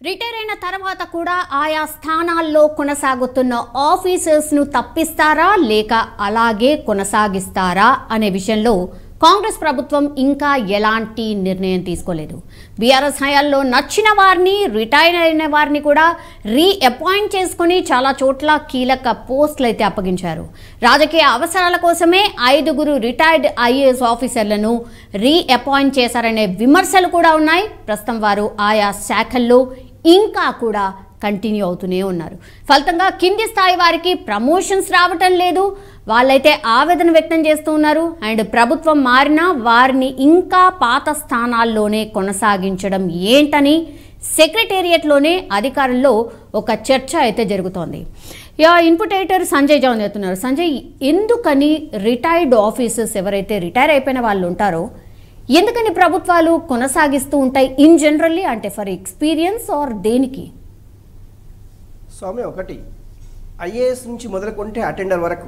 Retire అయిన తర్వాత కూడా ఆయా స్థానాల్లో కొనసాగుతున్న ఆఫీసర్స్ను తప్పిస్తారా లేక అలాగే కొనసాగిస్తారా అనే విషయంలో కాంగ్రెస్ ప్రభుత్వం ఇంకా ఎలాంటి నిర్ణయం తీసుకోలేదు. బీఆర్ఎస్ హయాంలో నచ్చిన వారిని, రిటైర్ అయిన వారిని కూడా రీఅపాయింట్ చేసుకుని చాలా చోట్ల కీలక పోస్టులు అయితే అప్పగించారు. రాజకీయ అవసరాల కోసమే 5 రిటైర్డ్ ఐఏఎస్ ఆఫీసర్లను రీఅపాయింట్ చేశారనే విమర్శలు కూడా ఉన్నాయి. ప్రస్తుతం వారు ఆయా శాఖల్లో ఇంకా కూడా కంటిన్యూ అవుతూనే ఉన్నారు. ఫలితంగా కింది స్థాయి వారికి ప్రమోషన్స్ రావటం లేదు. వాళ్ళైతే ఆవేదన వ్యక్తం చేస్తూ ఉన్నారు. అండ్ ప్రభుత్వం మారినా వారిని ఇంకా పాత స్థానాల్లోనే కొనసాగించడం ఏంటని సెక్రటేరియట్లోనే అధికారుల్లో ఒక చర్చ అయితే జరుగుతోంది. ఇన్పుట్ ఎడిటర్ సంజయ్ జాన్ చెప్తున్నారు. సంజయ్, ఎందుకని రిటైర్డ్ ఆఫీసర్స్ ఎవరైతే రిటైర్ అయిపోయిన వాళ్ళు ఉంటారో ఎందుకని ప్రభుత్వాలు కొనసాగిస్తూ ఉంటాయి ఇన్ జనరల్లీ, అంటే ఫర్ ఎక్స్పీరియన్స్ ఆర్ దేనికి? స్వామి, ఒకటి ఐఏఎస్ నుంచి మొదలుకుంటే అటెండర్ వరకు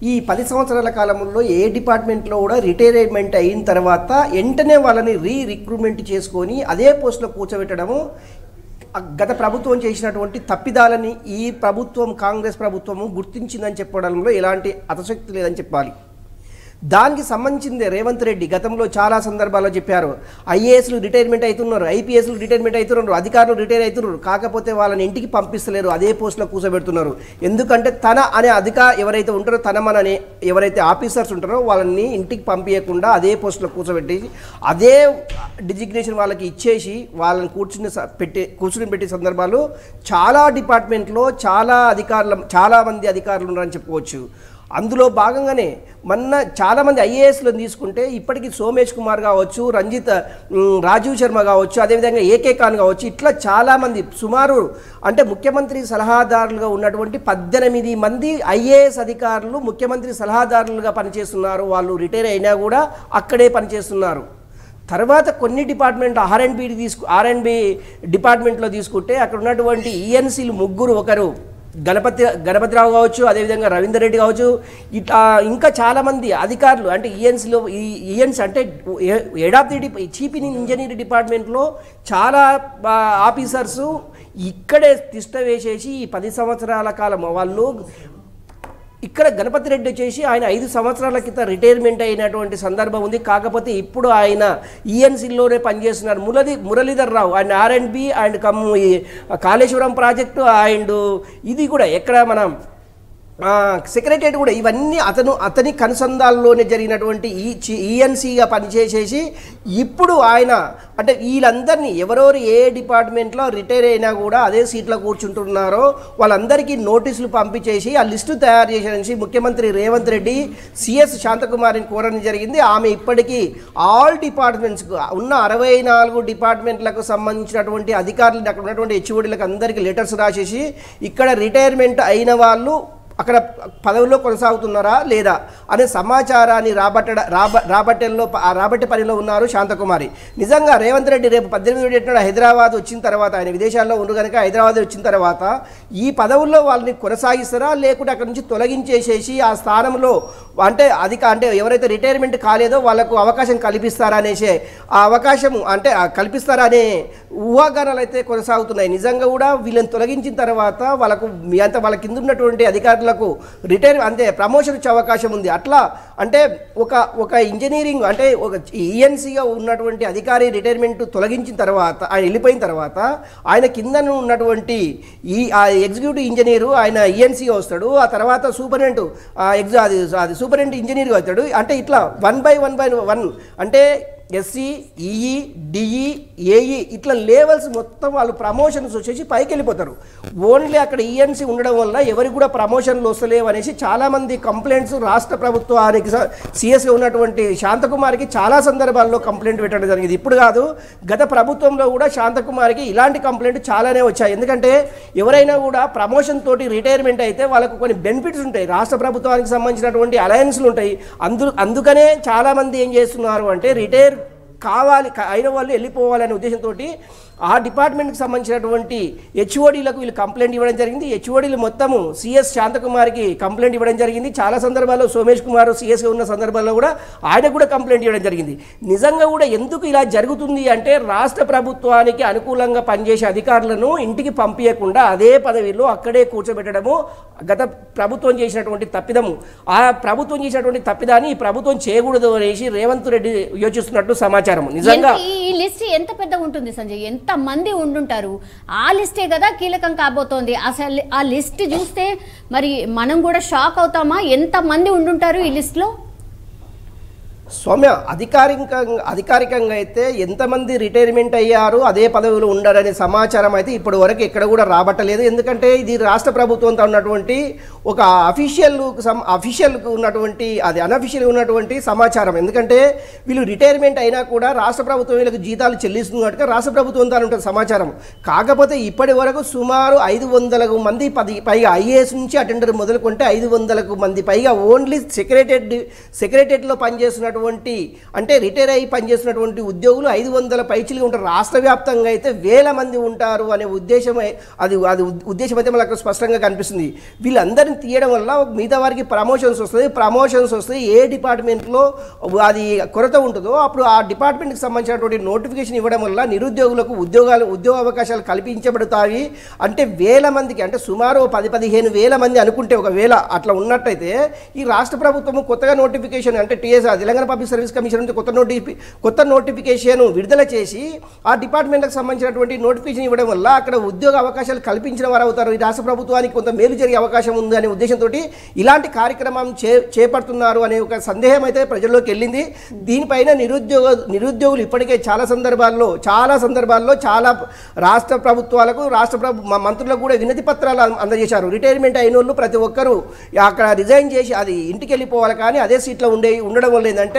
ఈ 10 సంవత్సరాల కాలంలో ఏ డిపార్ట్మెంట్లో కూడా రిటైర్మెంట్ అయిన తర్వాత వెంటనే వాళ్ళని రిక్రూట్మెంట్ చేసుకొని అదే పోస్టులో కూర్చోబెట్టడము గత ప్రభుత్వం చేసినటువంటి తప్పిదాలని ఈ ప్రభుత్వం, కాంగ్రెస్ ప్రభుత్వము గుర్తించిందని చెప్పడంలో ఎలాంటి అతిశక్తి లేదని చెప్పాలి. దానికి సంబంధించిందే రేవంత్ రెడ్డి గతంలో చాలా సందర్భాల్లో చెప్పారు. ఐఏఎస్లు రిటైర్మెంట్ అవుతున్నారు, ఐపీఎస్లు రిటైర్మెంట్ అవుతున్నారు, అధికారులు రిటైర్ అవుతున్నారు, కాకపోతే వాళ్ళని ఇంటికి పంపిస్తలేరు, అదే పోస్టులో కూర్చోబెడుతున్నారు. ఎందుకంటే తన అనే ఎవరైతే ఉంటారో, తనమననే ఎవరైతే ఆఫీసర్స్ ఉంటారో వాళ్ళని ఇంటికి పంపించకుండా అదే పోస్టులో కూర్చోబెట్టి అదే డిజిగ్నేషన్ వాళ్ళకి ఇచ్చేసి వాళ్ళని కూర్చుని పెట్టే సందర్భాలు చాలా డిపార్ట్మెంట్లో చాలా మంది అధికారులు ఉన్నారని చెప్పుకోవచ్చు. అందులో భాగంగానే మొన్న చాలామంది ఐఏఎస్లో తీసుకుంటే ఇప్పటికీ సోమేష్ కుమార్ కావచ్చు, రాజీవ్ శర్మ కావచ్చు, అదేవిధంగా ఏకే ఖాన్ కావచ్చు, ఇట్లా చాలామంది సుమారు అంటే ముఖ్యమంత్రి సలహాదారులుగా ఉన్నటువంటి 18 మంది ఐఏఎస్ అధికారులు ముఖ్యమంత్రి సలహాదారులుగా పనిచేస్తున్నారు. వాళ్ళు రిటైర్ అయినా కూడా అక్కడే పనిచేస్తున్నారు. తర్వాత కొన్ని డిపార్ట్మెంట్ ఆర్ఎండ్బి డిపార్ట్మెంట్లో తీసుకుంటే అక్కడ ఉన్నటువంటి ఈఎన్సీలు 3, ఒకరు గణపతిరావు కావచ్చు, అదేవిధంగా రవీందర్ రెడ్డి కావచ్చు, ఇట్లా ఇంకా చాలామంది అధికారులు అంటే ఈఎన్సీ అంటే head of the chief engineer డిపార్ట్మెంట్లో చాలా ఆఫీసర్సు ఇక్కడే తిష్ట వేసేసి ఈ 10 సంవత్సరాల కాలం వాళ్ళు ఇక్కడ గణపతి రెడ్డి వచ్చేసి ఆయన 5 సంవత్సరాల క్రితం రిటైర్మెంట్ అయినటువంటి సందర్భం ఉంది. కాకపోతే ఇప్పుడు ఆయన ఈఎన్సీలోనే పనిచేస్తున్నారు. మురళీధర్ రావు ఆయన ఆర్ఎండ్బి అండ్ కాళేశ్వరం ప్రాజెక్టు అండ్ ఇది కూడా ఎక్కడ మనం సెక్రటరియట్ కూడా ఇవన్నీ అతని కనుసంధాల్లోనే జరిగినటువంటి ఈఎన్సీగా పనిచేసేసి ఇప్పుడు ఆయన అంటే వీళ్ళందరినీ ఎవరెవరు ఏ డిపార్ట్మెంట్లో రిటైర్ అయినా కూడా అదే సీట్లో కూర్చుంటున్నారో వాళ్ళందరికీ నోటీసులు పంపించేసి ఆ లిస్టు తయారు చేసేసి ముఖ్యమంత్రి రేవంత్ రెడ్డి సిఎస్ శాంతకుమారిని కోరడం జరిగింది. ఆమె ఇప్పటికీ ఆల్ డిపార్ట్మెంట్స్ ఉన్న 64 డిపార్ట్మెంట్లకు సంబంధించినటువంటి అధికారులు అక్కడ ఉన్నటువంటి హెచ్ఓడీలకు అందరికీ లెటర్స్ రాసేసి ఇక్కడ రిటైర్మెంట్ అయిన వాళ్ళు అక్కడ పదవిలో కొనసాగుతున్నారా లేదా అనే సమాచారాన్ని రాబట్టే పనిలో ఉన్నారు శాంతకుమారి. నిజంగా రేవంత్ రెడ్డి రేపు 18 హైదరాబాద్ వచ్చిన తర్వాత, ఆయన విదేశాల్లో ఉండు కనుక హైదరాబాద్ వచ్చిన తర్వాత ఈ పదవుల్లో వాళ్ళని కొనసాగిస్తారా లేకుంటే అక్కడ నుంచి తొలగించేసేసి ఆ స్థానంలో అంటే ఎవరైతే రిటైర్మెంట్ కాలేదో వాళ్ళకు అవకాశం కల్పిస్తారా అనేసే ఆ అవకాశం అంటే కల్పిస్తారా అనే ఊహాగానాలు అయితే కొనసాగుతున్నాయి. నిజంగా కూడా వీళ్ళని తొలగించిన తర్వాత వాళ్ళ కింద ఉన్నటువంటి అధికారులు రిటైర్ అంటే ప్రమోషన్ వచ్చే అవకాశం ఉంది. అట్లా అంటే ఒక ఇంజనీరింగ్ అంటే ఒక ఈఎన్సీగా ఉన్నటువంటి అధికారి రిటైర్మెంట్ తొలగించిన తర్వాత ఆయన వెళ్ళిపోయిన తర్వాత ఆయన కింద ఉన్నటువంటి ఎగ్జిక్యూటివ్ ఇంజనీరు ఆయన ఈఎన్సీగా వస్తాడు. ఆ తర్వాత సూపరింటెండెంట్ ఇంజనీర్గా వస్తాడు. అంటే ఇట్లా 1 by 1 అంటే ఎస్సీ, ఈఈ, డిఈ, ఏఈ ఇట్లా లెవెల్స్ మొత్తం వాళ్ళు ప్రమోషన్స్ వచ్చేసి పైకి వెళ్ళిపోతారు. ఓన్లీ అక్కడ ఈఎన్సీ ఉండడం వల్ల ఎవరికి కూడా ప్రమోషన్లు వస్తలేవు అనేసి చాలామంది కంప్లైంట్స్ రాష్ట్ర ప్రభుత్వానికి సిఎస్గా ఉన్నటువంటి శాంతకుమారికి చాలా సందర్భాల్లో కంప్లైంట్ పెట్టడం జరిగింది. ఇప్పుడు కాదు, గత ప్రభుత్వంలో కూడా శాంతకుమారికి ఇలాంటి కంప్లైంట్ చాలానే వచ్చాయి. ఎందుకంటే ఎవరైనా కూడా ప్రమోషన్ తోటి రిటైర్మెంట్ అయితే వాళ్ళకు కొన్ని బెనిఫిట్స్ ఉంటాయి, రాష్ట్ర ప్రభుత్వానికి సంబంధించినటువంటి అలయన్స్లు ఉంటాయి. అందుకనే చాలామంది ఏం చేస్తున్నారు అంటే రిటైర్ కావాలి అయిన వాళ్ళు వెళ్ళిపోవాలనే ఉద్దేశంతో ఆ డిపార్ట్మెంట్కి సంబంధించినటువంటి హెచ్ఓడీలకు వీళ్ళు కంప్లైంట్ ఇవ్వడం జరిగింది. హెచ్ఓడీలు మొత్తము సిఎస్ శాంతకుమార్కి కంప్లైంట్ ఇవ్వడం జరిగింది. చాలా సందర్భాల్లో సోమేష్ కుమార్ సిఎస్గా ఉన్న సందర్భాల్లో కూడా ఆయనకు కూడా కంప్లైంట్ ఇవ్వడం జరిగింది. నిజంగా కూడా ఎందుకు ఇలా జరుగుతుంది అంటే రాష్ట్ర ప్రభుత్వానికి అనుకూలంగా పనిచేసే అధికారులను ఇంటికి పంపించకుండా అదే పదవిలో అక్కడే కూర్చోబెట్టడము గత ప్రభుత్వం చేసినటువంటి తప్పిదము. ఆ ప్రభుత్వం చేసినటువంటి తప్పిదాన్ని ఈ ప్రభుత్వం చేయకూడదు అనేసి రేవంత్ రెడ్డి యోచిస్తున్నట్టు సమాచారం. నిజంగా ఈ లిస్ట్ ఎంత పెద్దగా ఉంటుంది సంజయ్? ఎంత మంది ఉండుంటారు? ఆ లిస్టే కదా కీలకం కాబోతోంది. అసలు ఆ లిస్ట్ చూస్తే మరి మనం కూడా షాక్ అవుతామా? ఎంత మంది ఉండుంటారు ఈ లిస్ట్ లో? సౌమ్య, అధికారికంగా అయితే ఎంతమంది రిటైర్మెంట్ అయ్యారు అదే పదవిలో ఉండారనే సమాచారం అయితే ఇప్పటి వరకు ఎక్కడ కూడా రాబట్టలేదు. ఎందుకంటే ఇది రాష్ట్ర ప్రభుత్వంతో ఉన్నటువంటి ఒక అఫీషియల్కు ఉన్నటువంటి అది అన్అఫీషియల్గా ఉన్నటువంటి సమాచారం. ఎందుకంటే వీళ్ళు రిటైర్మెంట్ అయినా కూడా రాష్ట్ర ప్రభుత్వం వీళ్ళకి జీతాలు చెల్లిస్తుంది కనుక రాష్ట్ర ప్రభుత్వంతో ఉంటుంది సమాచారం. కాకపోతే ఇప్పటి వరకు సుమారు 500 మంది పైగా ఐఏఎస్ నుంచి అటెండర్ మొదలుకుంటే 500 మంది పైగా ఓన్లీ సెక్రటరియట్లో పనిచేస్తున్న అంటే రిటైర్ అయ్యి పనిచేస్తున్నటువంటి ఉద్యోగులు 500 పైచిలుగా ఉంటారు. రాష్ట్ర వ్యాప్తంగా అయితే 1000 మంది ఉంటారు అనే ఉద్దేశం ఉద్దేశం అయితే మనకు స్పష్టంగా కనిపిస్తుంది. వీళ్ళందరినీ తీయడం వల్ల మిగతా వారికి ప్రమోషన్స్ వస్తాయి. ఏ డిపార్ట్మెంట్లో అది కొరత ఉంటుందో అప్పుడు ఆ డిపార్ట్మెంట్కి సంబంధించినటువంటి నోటిఫికేషన్ ఇవ్వడం వల్ల నిరుద్యోగులకు ఉద్యోగ అవకాశాలు కల్పించబడతాయి. అంటే 1000 మందికి అంటే సుమారు 10-15 వేల మంది అనుకుంటే ఒకవేళ అట్లా ఉన్నట్టయితే ఈ రాష్ట్ర ప్రభుత్వం కొత్తగా నోటిఫికేషన్ అంటే TSR Telangana public service commission నుంచి కొత్త నోటిఫికేషన్ విడుదల చేసి ఆ డిపార్ట్మెంట్లకు సంబంధించినటువంటి నోటిఫికేషన్ ఇవ్వడం వల్ల అక్కడ ఉద్యోగ అవకాశాలు కల్పించిన వారు అవుతారు. ఈ రాష్ట్ర ప్రభుత్వానికి కొంత మేలు జరిగే అవకాశం ఉంది అనే ఉద్దేశంతో ఇలాంటి కార్యక్రమం చేపడుతున్నారు అనే ఒక సందేహం అయితే ప్రజల్లోకి వెళ్ళింది. దీనిపైన నిరుద్యోగులు ఇప్పటికే చాలా సందర్భాల్లో చాలా రాష్ట్ర ప్రభుత్వాలకు మంత్రులకు కూడా వినతి పత్రాలు అందజేశారు. రిటైర్మెంట్ అయిన వాళ్ళు ప్రతి ఒక్కరూ అక్కడ రిజైన్ చేసి అది ఇంటికి వెళ్ళిపోవాలి. కానీ అదే సీట్లో ఉండడం వల్ల ఏంటంటే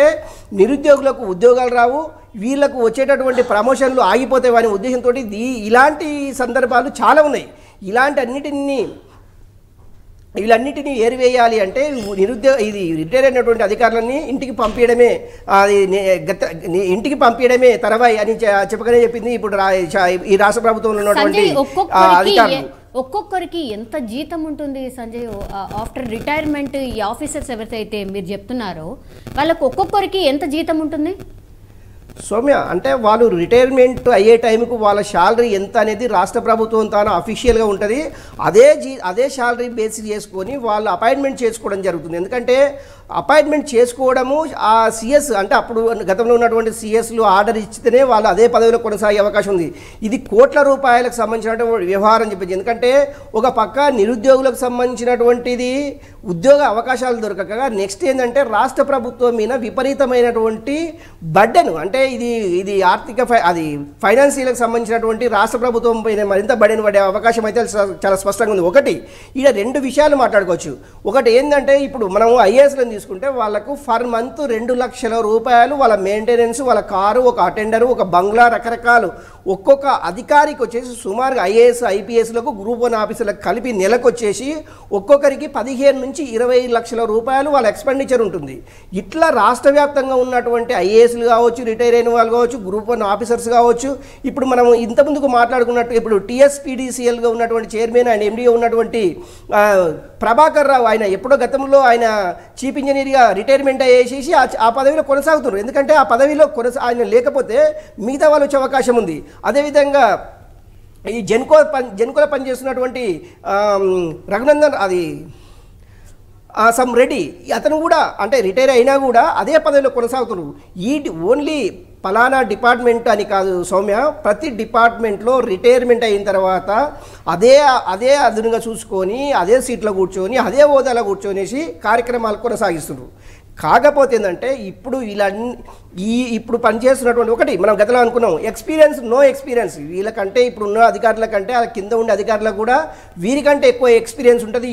నిరుద్యోగులకు ఉద్యోగాలు రావు, వీళ్లకు వచ్చేటటువంటి ప్రమోషన్లు ఆగిపోతాయనే ఉద్దేశంతో ఇలాంటి సందర్భాలు చాలా ఉన్నాయి. వీళ్ళన్నిటినీ ఏరివేయాలి అంటే ఇది రిటైర్ అయినటువంటి అధికారులని ఇంటికి పంపించడమే తర్వాయి అని చెప్పగానే చెప్పింది ఇప్పుడు ఈ రాష్ట్ర ప్రభుత్వంలో ఉన్నటువంటి అధికారులు. ఒక్కొక్కరికి ఎంత జీతం ఉంటుంది సంజయ్? ఆఫ్టర్ రిటైర్మెంట్ ఈ ఆఫీసర్స్ ఎవరైతే మీరు చెప్తున్నారో వాళ్ళకు ఒక్కొక్కరికి ఎంత జీతం ఉంటుంది? సౌమ్య, అంటే వాళ్ళు రిటైర్మెంట్ అయ్యే టైంకు వాళ్ళ శాలరీ ఎంత అనేది రాష్ట్ర ప్రభుత్వం తాను అఫీషియల్గా ఉంటుంది. అదే శాలరీ బేసిస్ చేసుకొని వాళ్ళు అపాయింట్మెంట్ చేసుకోవడం జరుగుతుంది. ఎందుకంటే అపాయింట్మెంట్ చేసుకోవడము ఆ సిఎస్ అంటే అప్పుడు గతంలో ఉన్నటువంటి సిఎస్లు ఆర్డర్ ఇచ్చితేనే వాళ్ళు అదే పదవిలో కొనసాగే అవకాశం ఉంది. ఇది కోట్ల రూపాయలకు సంబంధించినటువంటి వ్యవహారం చెప్పింది. ఎందుకంటే ఒక పక్క నిరుద్యోగులకు సంబంధించినటువంటిది ఉద్యోగ అవకాశాలు దొరకక నెక్స్ట్ ఏంటంటే రాష్ట్ర ప్రభుత్వం మీద విపరీతమైనటువంటి బర్డెన్ అంటే ఇది ఆర్థిక ఫైనాన్షియల్కి సంబంధించినటువంటి రాష్ట్ర ప్రభుత్వం పైన మరింత బర్డెన్ పడే అవకాశం అయితే చాలా స్పష్టంగా ఉంది. ఒకటి ఇక్కడ 2 విషయాలు మాట్లాడుకోవచ్చు. ఒకటి ఏంటంటే ఇప్పుడు మనం ఐఏఎస్లో తీసుకుంటే వాళ్ళకు ఫర్ మంత్ 2 లక్షల రూపాయలు వాళ్ళ మెయింటెనెన్స్, వాళ్ళ కారు, ఒక అటెండరు, ఒక బంగ్లా, రకరకాలు ఒక్కొక్క అధికారికి వచ్చేసి సుమారుగా ఐఏఎస్ ఐపీఎస్లకు గ్రూప్ 1 ఆఫీసర్లకు కలిపి నెలకు వచ్చేసి ఒక్కొక్కరికి 15 నుంచి 20 లక్షల రూపాయలు వాళ్ళ ఎక్స్పెండిచర్ ఉంటుంది. ఇట్లా రాష్ట్ర వ్యాప్తంగా ఉన్నటువంటి ఐఏఎస్లు కావచ్చు, రిటైర్ అయిన వాళ్ళు కావచ్చు, గ్రూప్ 1 ఆఫీసర్స్ కావచ్చు, ఇప్పుడు మనం ఇంతకుముందుకు మాట్లాడుకున్నట్టు ఇప్పుడు టీఎస్పీడీసీఎల్గా ఉన్నటువంటి చైర్మన్ ఆయన ఎండీగా ఉన్నటువంటి ప్రభాకర్ రావు ఆయన ఎప్పుడో గతంలో ఆయన చీఫ్ ఇంజనీర్గా రిటైర్మెంట్ అయ్యేసి ఆ పదవిలో కొనసాగుతున్నారు. ఎందుకంటే ఆ పదవిలో ఆయన లేకపోతే మిగతా వాళ్ళు వచ్చే అవకాశం ఉంది. అదేవిధంగా ఈ జెన్కోలో పనిచేస్తున్నటువంటి రఘునందన్ సమ్ రెడ్డి అతను కూడా అంటే రిటైర్ అయినా కూడా అదే పదవిలో కొనసాగుతున్నారు. ఓన్లీ ఫలానా డిపార్ట్మెంట్ అని కాదు సౌమ్య, ప్రతి డిపార్ట్మెంట్లో రిటైర్మెంట్ అయిన తర్వాత అదే అదునుగా చూసుకొని అదే సీట్లో కూర్చొని అదే హోదాలో కూర్చొనేసి కార్యక్రమాలు కొనసాగిస్తున్నారు. కాకపోతే ఏంటంటే ఇప్పుడు పనిచేస్తున్నటువంటి ఒకటి మనం గతంలో అనుకున్నాం నో ఎక్స్పీరియన్స్ వీళ్ళకంటే ఇప్పుడు ఉన్న అధికారుల కంటే ఆ కింద ఉండే అధికారులకు కూడా వీరికంటే ఎక్కువ ఎక్స్పీరియన్స్ ఉంటుంది.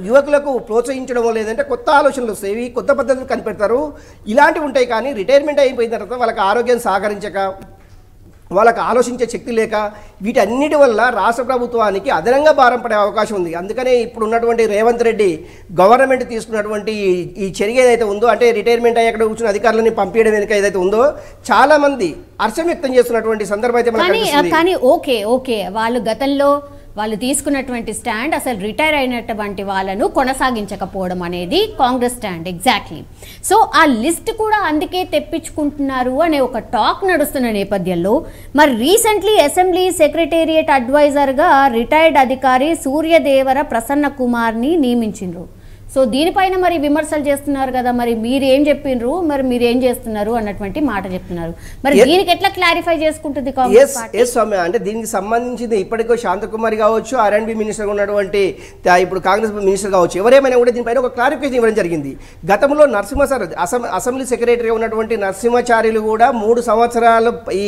యువకులకు ప్రోత్సహించడం లేదంటే కొత్త ఆలోచనలు వస్తాయి, కొత్త పద్ధతులు కనిపెడతారు, ఇలాంటివి ఉంటాయి. కానీ రిటైర్మెంట్ అయిపోయిన తర్వాత వాళ్ళకి ఆరోగ్యం సహకరించక వాళ్ళకి ఆలోచించే శక్తి లేక వీటన్నిటి వల్ల రాష్ట్ర ప్రభుత్వానికి అదనంగా భారం పడే అవకాశం ఉంది. అందుకనే ఇప్పుడు ఉన్నటువంటి రేవంత్ రెడ్డి గవర్నమెంట్ తీసుకున్నటువంటి ఈ చర్య ఏదైతే ఉందో, అంటే రిటైర్మెంట్ అయ్యి అక్కడ కూర్చున్న అధికారులని పంపించడం వెనుక ఏదైతే ఉందో చాలా మంది హర్షం వ్యక్తం చేస్తున్నటువంటి సందర్భం అయితే మనకు కనిపిస్తుంది. కానీ ఓకే వాళ్ళు గతంలో వాళ్ళు తీసుకున్నటువంటి స్టాండ్ అసలు రిటైర్ అయినటువంటి వాళ్ళను కొనసాగించకపోవడం అనేది కాంగ్రెస్ స్టాండ్ ఎగ్జాక్ట్లీ. సో ఆ లిస్ట్ కూడా అందుకే తెప్పించుకుంటున్నారు అనే ఒక టాక్ నడుస్తున్న నేపథ్యంలో మరి రీసెంట్లీ అసెంబ్లీ సెక్రటేరియట్ అడ్వైజర్గా రిటైర్డ్ అధికారి సూర్యదేవర ప్రసన్న కుమార్ని నియమించిండ్రు. సో దీనిపైన మరి విమర్శలు చేస్తున్నారు కదా, మరి మీరేం చెప్పిండ్రు, మరి మీరేం చేస్తున్నారు అన్నటువంటి మాట చెప్తున్నారు. మరి దీనికి ఎట్లా క్లారిఫై చేసుకుంటుంది కాంగ్రెస్ పార్టీ? స్వామి, అంటే దీనికి సంబంధించింది ఇప్పటికో శాంతకుమారి కావచ్చు, R&B మినిస్టర్ ఉన్నటువంటి ఇప్పుడు కాంగ్రెస్ మినిస్టర్ కావచ్చు, ఎవరేమైనా కూడా దీనిపైన ఒక క్లారిఫికేషన్ ఇవ్వడం జరిగింది. గతంలో అసెంబ్లీ సెక్రటరీగా ఉన్నటువంటి నరసింహాచార్యులు కూడా 3 సంవత్సరాలు ఈ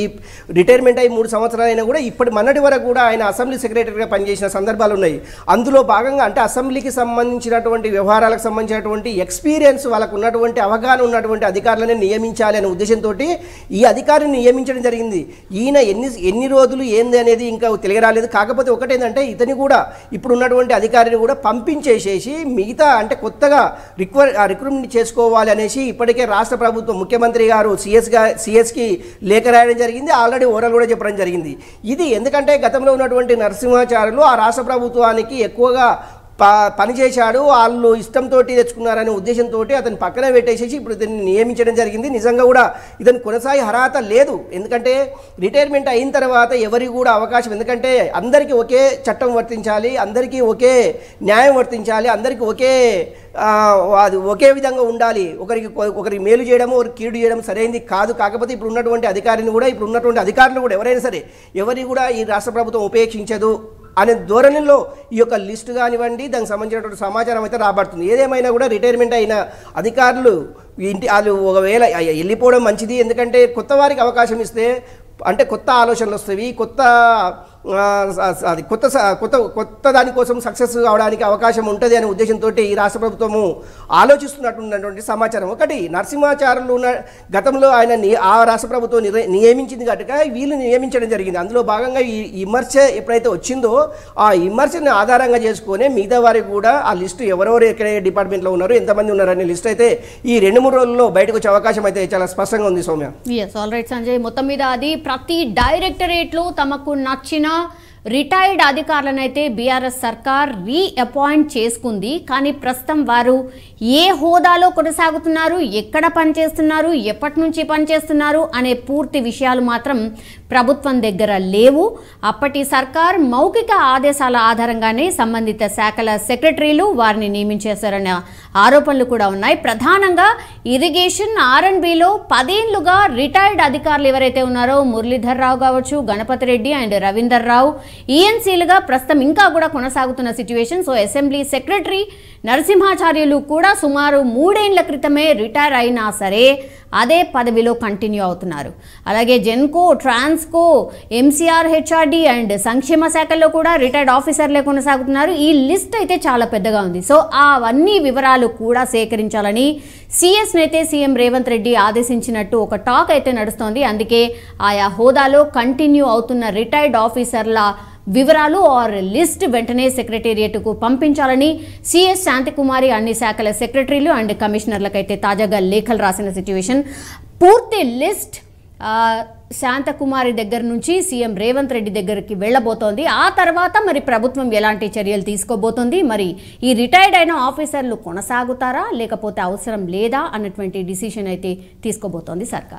రిటైర్మెంట్ అయ్యి 3 సంవత్సరాలు అయినా కూడా ఇప్పటి మొన్నటి వరకు కూడా ఆయన అసెంబ్లీ సెక్రటరీగా పనిచేసిన సందర్భాలు ఉన్నాయి. అందులో భాగంగా అంటే అసెంబ్లీకి సంబంధించినటువంటి వ్యవహారాలకు సంబంధించినటువంటి ఎక్స్పీరియన్స్, వాళ్ళకు ఉన్నటువంటి అవగాహన ఉన్నటువంటి అధికారులను నియమించాలి అనే ఉద్దేశంతో ఈ అధికారిని నియమించడం జరిగింది. ఈయన ఎన్ని రోజులు ఏంది అనేది ఇంకా తెలియరాలేదు. కాకపోతే ఒకటేంటంటే ఇతని కూడా ఇప్పుడు ఉన్నటువంటి అధికారిని కూడా పంపించేసేసి మిగతా అంటే కొత్తగా రిక్రూట్మెంట్ చేసుకోవాలి అనేసి ఇప్పటికే రాష్ట్ర ప్రభుత్వం ముఖ్యమంత్రి గారు సిఎస్కి లేఖ రాయడం జరిగింది. ఆల్రెడీ ఓరల్ కూడా చెప్పడం జరిగింది. ఇది ఎందుకంటే గతంలో ఉన్నటువంటి నరసింహాచార్యులు ఆ రాష్ట్ర ప్రభుత్వానికి ఎక్కువగా పనిచేశాడు, వాళ్ళు ఇష్టంతో తెచ్చుకున్నారనే ఉద్దేశంతో అతను పక్కన పెట్టేసేసి ఇప్పుడు ఇతన్ని నియమించడం జరిగింది. నిజంగా కూడా ఇతను కొనసాగే అర్హత లేదు. ఎందుకంటే రిటైర్మెంట్ అయిన తర్వాత ఎవరికి కూడా అవకాశం, ఎందుకంటే అందరికీ ఒకే చట్టం వర్తించాలి, అందరికీ ఒకే న్యాయం వర్తించాలి, అందరికీ ఒకే విధంగా ఉండాలి. ఒకరికి మేలు చేయడము ఒకరికి కీడు చేయడం సరైనది కాదు. కాకపోతే ఇప్పుడు ఉన్నటువంటి అధికారిని కూడా ఇప్పుడు ఉన్నటువంటి అధికారులు కూడా ఎవరైనా సరే ఎవరి కూడా ఈ రాష్ట్ర ప్రభుత్వం ఉపేక్షించదు అనే ధోరణిలో ఈ యొక్క లిస్టు కానివ్వండి దానికి సంబంధించినటువంటి సమాచారం అయితే రాబడుతుంది. ఏదేమైనా కూడా రిటైర్మెంట్ అయిన అధికారులు వాళ్ళు ఒకవేళ వెళ్ళిపోవడం మంచిది. ఎందుకంటే కొత్త వారికి అవకాశం ఇస్తే అంటే కొత్త ఆలోచనలు వస్తాయి, కొత్త దానికోసం సక్సెస్ కావడానికి అవకాశం ఉంటుంది అనే ఉద్దేశంతో ఈ రాష్ట్ర ప్రభుత్వము ఆలోచిస్తున్నటువంటి సమాచారం. ఒకటి నరసింహాచార్యులు గతంలో ఆయన ఆ రాష్ట్ర ప్రభుత్వం నియమించింది కనుక వీళ్ళు నియమించడం జరిగింది. అందులో భాగంగా ఈ విమర్శ ఎప్పుడైతే వచ్చిందో ఆ విమర్శని ఆధారంగా చేసుకొని మిగతా వారికి కూడా ఆ లిస్టు ఎవరెవరు ఎక్కడ డిపార్ట్మెంట్లో ఉన్నారు, ఎంతమంది ఉన్నారు అనే లిస్ట్ అయితే ఈ 2-3 రోజుల్లో బయటకు వచ్చే అవకాశం అయితే చాలా స్పష్టంగా ఉంది. సౌమ్య, ఆల్రైట్ సంజయ్, మొత్తం మీద అది ప్రతి డైరెక్టరేట్లో తమకు నచ్చిన రిటైర్డ్ అధికారులను అయితే బీఆర్ఎస్ సర్కార్ రీఅపాయింట్ చేసుకుంది. కానీ ప్రస్తుతం వారు ఏ హోదాలో కొనసాగుతున్నారు, ఎక్కడ పనిచేస్తున్నారు, ఎప్పటి నుంచి పనిచేస్తున్నారు అనే పూర్తి విషయాలు మాత్రం ప్రభుత్వం దగ్గర లేవు. అప్పటి సర్కార్ మౌఖిక ఆదేశాల ఆధారంగానే సంబంధిత శాఖల సెక్రటరీలు వారిని నియమించేశారన్న ఆరోపణలు కూడా ఉన్నాయి. ప్రధానంగా ఇరిగేషన్, R&Bలో 10 ఏళ్లుగా రిటైర్డ్ అధికారులు ఎవరైతే ఉన్నారో మురళీధర్ రావు కావచ్చు, గణపతి రెడ్డి అండ్ రవీందర్ రావు ఈఎన్సీలుగా ప్రస్తుతం ఇంకా కూడా కొనసాగుతున్న situation. So assembly secretary Narasimhacharyulu కూడా సుమారు 3 ఏళ్ల క్రితమే రిటైర్ అయినా సరే అదే పదవిలో కంటిన్యూ అవుతున్నారు. అలాగే Genco, Transco, MCR, HRD and సంక్షేమ శాఖల్లో కూడా రిటైర్డ్ ఆఫీసర్లే కొనసాగుతున్నారు. ఈ లిస్ట్ అయితే చాలా పెద్దగా ఉంది. సో అవన్నీ వివరాలు కూడా సేకరించాలని సిఎస్ని అయితే సీఎం రేవంత్ రెడ్డి ఆదేశించినట్టు ఒక టాక్ అయితే నడుస్తోంది. అందుకే ఆయా హోదాలో కంటిన్యూ అవుతున్న రిటైర్డ్ ఆఫీసర్ల వివరాలు ఆర్ లిస్ట్ వెంటనే సెక్రటేరియట్కు పంపించాలని సిఎస్ శాంతికుమారి అన్ని శాఖల సెక్రటరీలు అండ్ కమిషనర్లకైతే తాజాగా లేఖలు రాసిన సిచ్యువేషన్. పూర్తి లిస్ట్ శాంతకుమారి దగ్గర నుంచి సీఎం రేవంత్ రెడ్డి దగ్గరికి వెళ్ళబోతోంది. ఆ తర్వాత మరి ప్రభుత్వం ఎలాంటి చర్యలు తీసుకోబోతోంది, మరి ఈ రిటైర్డ్ అయిన ఆఫీసర్లు కొనసాగుతారా లేకపోతే అవసరం లేదా అన్నటువంటి డిసిషన్ అయితే తీసుకోబోతోంది సర్కార్.